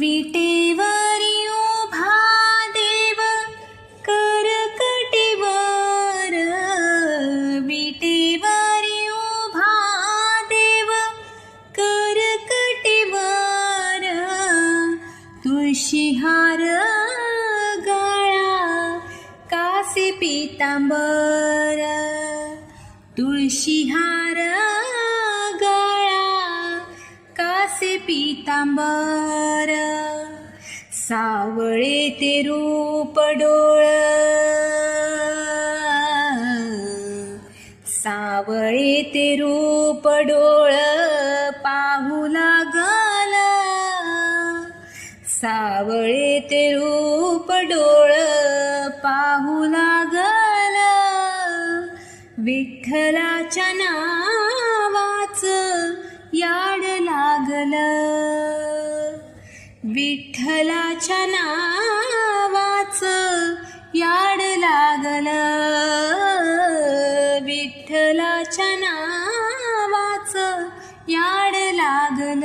विटेवरी उभा देव करकटीवर, विटेवरी उभा देव करकटीवर, तुळशीहार गळा कासे पीतांबर, तुळशीहार गळा कासे पीतांबर, सावळे ते रूप डोळ, सावळे ते रूप डोळ पाहू लागल, सावळे ते रूप डोळ पाहू लागल, विठ्ठलाच्या नावाचं याड लागल, विठ्ठलाच्या नावाचं याड लागल, विठ्ठलाच्या नावाचं याड लागल.